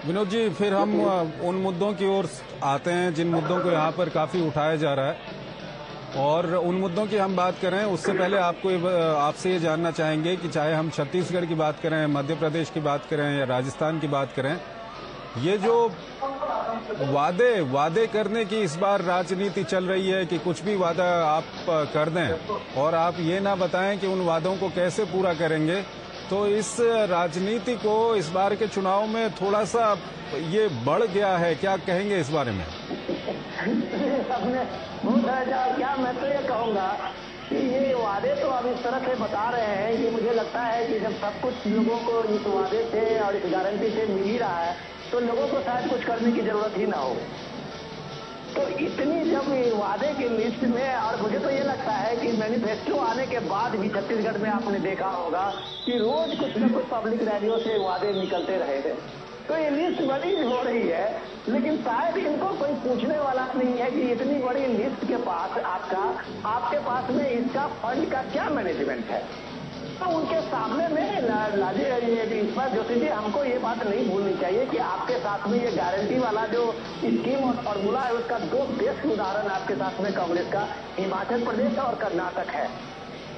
S1: विनोद जी, फिर हम उन मुद्दों की ओर आते हैं जिन मुद्दों को यहाँ पर काफी उठाया जा रहा है। और उन मुद्दों की हम बात करें उससे पहले आपसे ये जानना चाहेंगे कि चाहे हम छत्तीसगढ़ की बात करें, मध्य प्रदेश की बात करें या राजस्थान की बात करें, ये जो वादे करने की इस बार राजनीति चल रही है कि कुछ भी वादा आप कर दें और आप ये ना बताएं कि उन वादों को कैसे पूरा करेंगे, तो इस राजनीति को इस बार के चुनाव में थोड़ा सा ये बढ़ गया है। क्या कहेंगे इस बारे में?
S4: क्या मैं तो ये कहूंगा कि ये वादे तो अब इस तरह से बता रहे हैं कि मुझे लगता है कि जब सब कुछ लोगों को इस वादे से और इस गारंटी से मिल ही रहा है तो लोगों को शायद कुछ करने की जरूरत ही ना हो। तो इतनी जब वादे की लिस्ट में, और मुझे तो ये लगता है कि मैनिफेस्टो आने के बाद भी छत्तीसगढ़ में आपने देखा होगा कि रोज कुछ न कुछ पब्लिक रैलियों से वादे निकलते रहे थे। तो ये लिस्ट बड़ी हो रही है, लेकिन शायद इनको कोई पूछने वाला नहीं है कि इतनी बड़ी लिस्ट के पास आपके पास में इसका फंड का क्या मैनेजमेंट है। तो उनके सामने में इस बार ज्योति जी हमको ये बात नहीं भूलनी चाहिए कि आपके साथ में ये गारंटी वाला जो स्कीम और फॉर्मूला है उसका दो बेस्ट उदाहरण आपके साथ में कांग्रेस का हिमाचल प्रदेश और कर्नाटक है।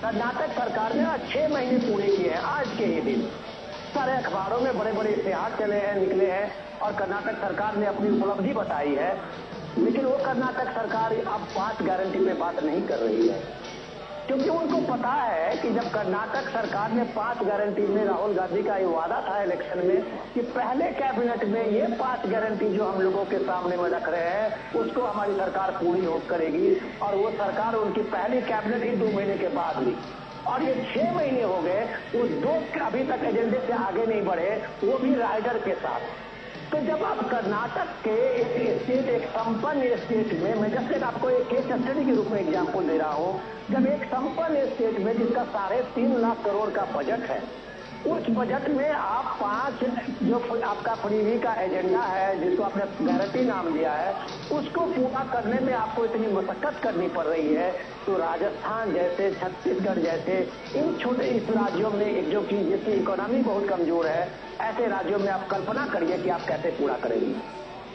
S4: कर्नाटक सरकार ने 6 महीने पूरे किए हैं आज के ही दिन। सारे अखबारों में बड़े बड़े इश्तेहार चले हैं, निकले हैं और कर्नाटक सरकार ने अपनी उपलब्धि बताई है, लेकिन वो कर्नाटक सरकार अब 5 गारंटी में बात नहीं कर रही है, क्योंकि उनको पता है कि जब कर्नाटक सरकार ने 5 गारंटी में राहुल गांधी का ये वादा था इलेक्शन में कि पहले कैबिनेट में ये 5 गारंटी जो हम लोगों के सामने में रख रहे हैं उसको हमारी सरकार पूरी हो करेगी, और वो सरकार उनकी पहली कैबिनेट ही 2 महीने के बाद ली और ये 6 महीने हो गए, वो 2 अभी तक एजेंडे से आगे नहीं बढ़े, वो भी राइडर के साथ। तो जब आप कर्नाटक के एक संपन्न स्टेट में, मैं जैसे आपको एक केस स्टडी के रूप में एग्जांपल दे रहा हूँ, जब एक संपन्न स्टेट में जिसका 3.5 लाख करोड़ का बजट है, उस बजट में आप 5 जो आपका फ्रीबी का एजेंडा है जिसको आपने गारंटी नाम दिया है उसको पूरा करने में आपको इतनी मशक्कत करनी पड़ रही है, तो राजस्थान जैसे, छत्तीसगढ़ जैसे इन छोटे इस राज्यों में जो कि जिसकी इकोनॉमी बहुत कमजोर है, ऐसे राज्यों में आप कल्पना करिए कि आप कैसे पूरा करेंगे।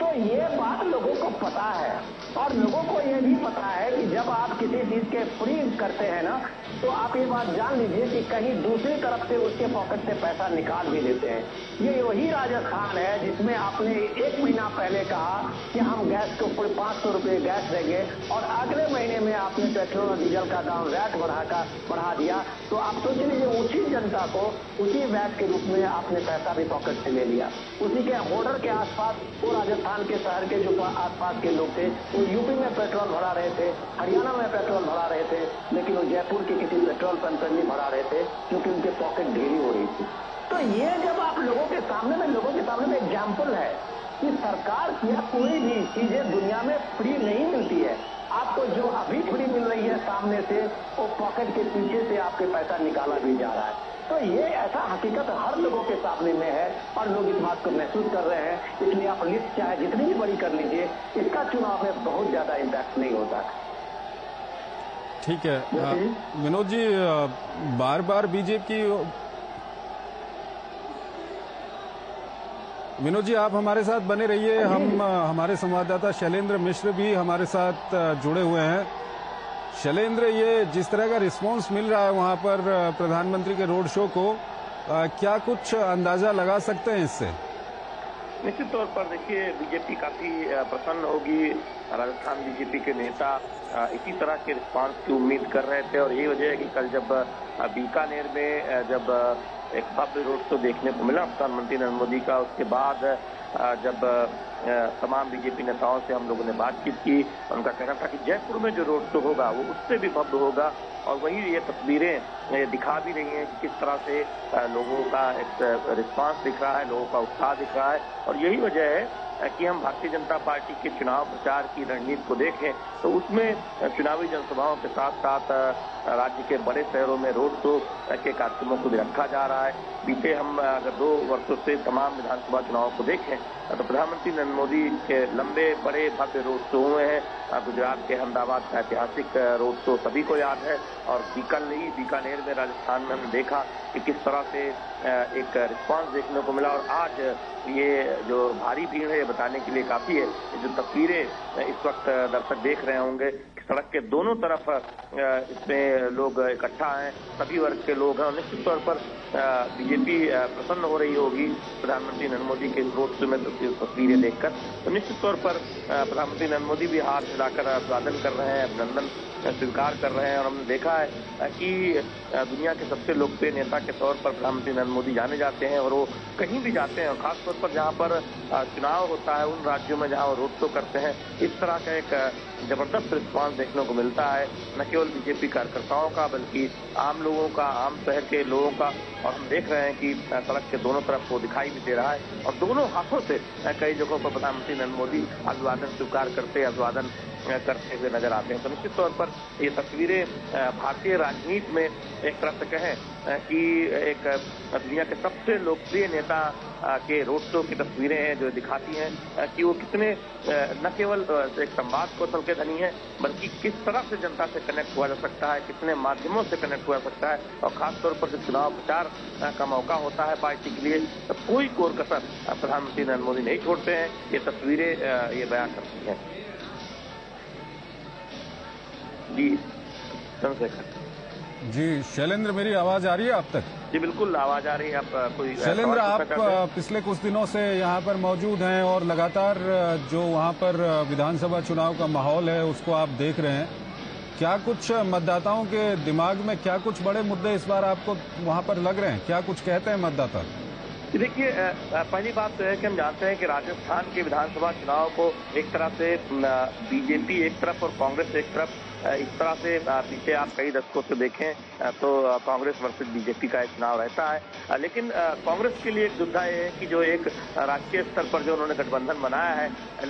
S4: तो ये बात लोगों को पता है, और लोगों को ये भी पता है कि जब आप किसी चीज के फ्री करते हैं ना, तो आप ये बात जान लीजिए कि कहीं दूसरी तरफ से उसके पॉकेट से पैसा निकाल भी लेते हैं। ये वही राजस्थान है जिसमें आपने 1 महीना पहले कहा कि हम गैस को 500 रुपये गैस देंगे, और अगले महीने में आपने पेट्रोल और डीजल का दाम वैट बढ़ा दिया। तो आप सोच लीजिए उसी जनता को उसी वैट के रूप में आपने पैसा भी पॉकेट से ले लिया। उसी के बॉर्डर के आसपास वो राजस्थान के शहर के जो आसपास के लोग थे वो यूपी में पेट्रोल भरा रहे थे, हरियाणा में पेट्रोल भरा रहे थे, लेकिन वो जयपुर के किसी पेट्रोल पंप पर नहीं भरा रहे थे क्योंकि उनके पॉकेट ढेरी हो रही थी। तो ये जब आप लोगों के सामने में एग्जाम्पल है कि सरकार या कोई भी चीजें दुनिया में फ्री नहीं मिलती है। आपको जो अभी फ्री मिल रही है सामने से, वो पॉकेट के पीछे से आपके पैसा निकाला भी जा रहा है। तो ये ऐसा हकीकत हर लोगों के सामने में है और लोग इस बात को महसूस कर रहे हैं। इसलिए आप लिस्ट चाहे जितनी भी बड़ी कर लीजिए, इसका चुनाव में बहुत ज्यादा इम्पैक्ट नहीं होता।
S1: ठीक है विनोद जी, बार बार बीजेपी विनोद जी आप हमारे साथ बने रहिए। हम हमारे संवाददाता शैलेंद्र मिश्र भी हमारे साथ जुड़े हुए हैं। शैलेंद्र, ये जिस तरह का रिस्पांस मिल रहा है वहां पर प्रधानमंत्री के रोड शो को, क्या कुछ अंदाजा लगा सकते हैं इससे?
S3: निश्चित तौर पर देखिए बीजेपी काफी प्रसन्न होगी। राजस्थान बीजेपी के नेता इसी तरह के रिस्पांस की उम्मीद कर रहे थे, और यही वजह है कि कल जब बीकानेर में जब एक भव्य रोड शो देखने को मिला प्रधानमंत्री नरेंद्र मोदी का, उसके बाद जब तमाम बीजेपी नेताओं से हम लोगों ने बातचीत की, उनका कहना था कि जयपुर में जो रोड शो होगा वो उससे भी भव्य होगा। और वही ये तस्वीरें दिखा भी रही हैं कि किस तरह से लोगों का एक रिस्पांस दिख रहा है, लोगों का उत्साह दिख रहा है। और यही वजह है कि हम भारतीय जनता पार्टी के चुनाव प्रचार की रणनीति को देखें तो उसमें चुनावी जनसभाओं के साथ साथ राज्य के बड़े शहरों में रोड शो के कार्यक्रमों को भी रखा जा रहा है। बीते हम अगर 2 वर्षों से तमाम विधानसभा चुनावों को देखें तो प्रधानमंत्री नरेंद्र मोदी के लंबे बड़े भव्य रोड शो हुए हैं। गुजरात के अहमदाबाद का ऐतिहासिक रोड शो सभी को याद है, और बीकानेर में राजस्थान में हमने देखा कि किस तरह से एक रिस्पांस देखने को मिला। और आज ये जो भारी भीड़ है बताने के लिए काफी है। ये जो तस्वीरें इस वक्त दर्शक देख रहे होंगे, सड़क के दोनों तरफ इसमें लोग इकट्ठा हैं, सभी वर्ग के लोग हैं और निश्चित तौर पर बीजेपी प्रसन्न हो रही होगी प्रधानमंत्री नरेंद्र मोदी के रोड शो में तस्वीरें देखकर। तो निश्चित तौर पर प्रधानमंत्री नरेंद्र मोदी भी हाथ हिलाकर अभिवादन कर रहे हैं, अभिनंदन स्वीकार कर रहे हैं और हमने देखा है कि दुनिया के सबसे लोकप्रिय नेता के तौर पर प्रधानमंत्री नरेंद्र मोदी जाने जाते हैं और वो कहीं भी जाते हैं और खासतौर पर जहां पर चुनाव होता है उन राज्यों में जहां वो रोड शो करते हैं, इस तरह का एक जबरदस्त रिस्पांस देखने को मिलता है, न केवल बीजेपी कार्यकर्ताओं का बल्कि आम लोगों का, आम शहर के लोगों का। और हम देख रहे हैं कि सड़क के दोनों तरफ वो दिखाई भी दे रहा है और दोनों हाथों से कई जगहों पर प्रधानमंत्री नरेंद्र मोदी अभिवादन स्वीकार करते, अभिवादन करते हुए नजर आते हैं। तो निश्चित तौर पर ये तस्वीरें भारतीय राजनीति में एक तरह से कहें कि एक दुनिया के सबसे लोकप्रिय नेता के रोड शो की तस्वीरें हैं, जो दिखाती हैं कि वो कितने न केवल एक संवाद कौशल के धनी है बल्कि किस तरह से जनता से कनेक्ट हुआ जा सकता है, कितने माध्यमों से कनेक्ट हुआ जा सकता है। और खासतौर पर जब चुनाव प्रचार का मौका होता है पार्टी के लिए तो कोई कोर कसर प्रधानमंत्री नरेंद्र मोदी नहीं छोड़ते हैं। ये तस्वीरें ये बयान करती हैं। जी चंद्रशेखर
S1: जी, शैलेंद्र, मेरी आवाज आ रही है आप तक?
S3: जी बिल्कुल आवाज आ रही है। आप कोई
S1: शैलेंद्र, आप पिछले कुछ दिनों से यहाँ पर मौजूद हैं और लगातार जो वहाँ पर विधानसभा चुनाव का माहौल है उसको आप देख रहे हैं। क्या कुछ मतदाताओं के दिमाग में, क्या कुछ बड़े मुद्दे इस बार आपको वहाँ पर लग रहे हैं? क्या कुछ कहते हैं मतदाता?
S3: देखिए, पहली बात तो है कि हम जानते हैं कि राजस्थान के विधानसभा चुनाव को एक तरह से बीजेपी एक तरफ और कांग्रेस एक तरफ, इस तरह से पीछे आप कई दशकों से देखें तो कांग्रेस वर्सेस बीजेपी का एक चुनाव रहता है। लेकिन कांग्रेस के लिए एक दुविधा ये है कि जो एक राष्ट्रीय स्तर पर जो उन्होंने गठबंधन बनाया है,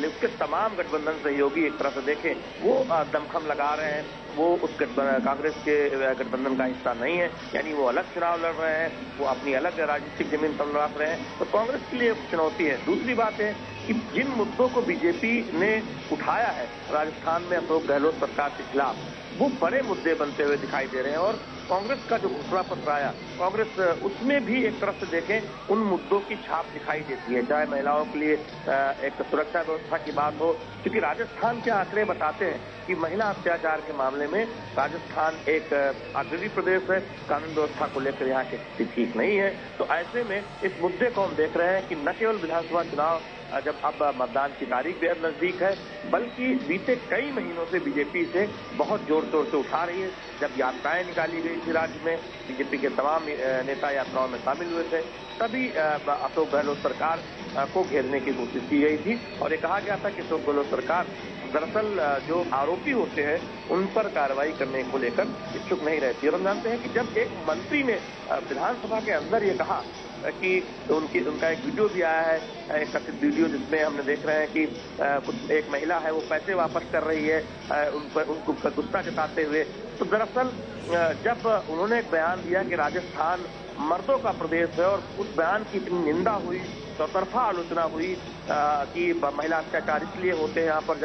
S3: उसके तमाम गठबंधन सहयोगी एक तरह से देखें वो दमखम लगा रहे हैं, वो उस कांग्रेस के गठबंधन का हिस्सा नहीं है, यानी वो अलग चुनाव लड़ रहे हैं, वो अपनी अलग राजनीतिक जमीन तलाश रहे हैं। तो कांग्रेस के लिए चुनौती है। दूसरी बात है कि जिन मुद्दों को बीजेपी ने उठाया है राजस्थान में अशोक गहलोत सरकार के खिलाफ, वो बड़े मुद्दे बनते हुए दिखाई दे रहे हैं। और कांग्रेस का जो घोषणा पत्र आया, कांग्रेस उसमें भी एक तरफ से देखें उन मुद्दों की छाप दिखाई देती है, चाहे महिलाओं के लिए एक सुरक्षा व्यवस्था की बात हो, क्योंकि राजस्थान के आंकड़े बताते हैं कि महिला अत्याचार के मामले में राजस्थान एक अग्रणी प्रदेश है, कानून व्यवस्था को लेकर यहाँ की स्थिति ठीक नहीं है। तो ऐसे में इस मुद्दे को हम देख रहे हैं कि न केवल विधानसभा चुनाव जब अब मतदान की तारीख बेहद नजदीक है, बल्कि बीते कई महीनों से बीजेपी से बहुत जोर शोर से उठा रही है। जब यात्राएं निकाली गई थी राज्य में, बीजेपी के तमाम नेता यात्राओं में शामिल हुए थे, तभी अशोक गहलोत सरकार को घेरने की कोशिश की गई थी और ये कहा गया था कि अशोक गहलोत सरकार दरअसल जो आरोपी होते हैं उन पर कार्रवाई करने को लेकर इच्छुक नहीं रहती। और हम जानते हैं कि जब एक मंत्री ने विधानसभा के अंदर ये कहा कि उनका एक वीडियो भी आया है, एक कथित वीडियो जिसमें हमने देख रहे हैं कि कुछ एक महिला है वो पैसे वापस कर रही है उनको गुस्सा जताते हुए। तो दरअसल जब उन्होंने एक बयान दिया कि राजस्थान मर्दों का प्रदेश है और उस बयान की इतनी निंदा हुई, चौतरफा आलोचना हुई कि महिला अत्याचार इसलिए होते हैं यहाँ पर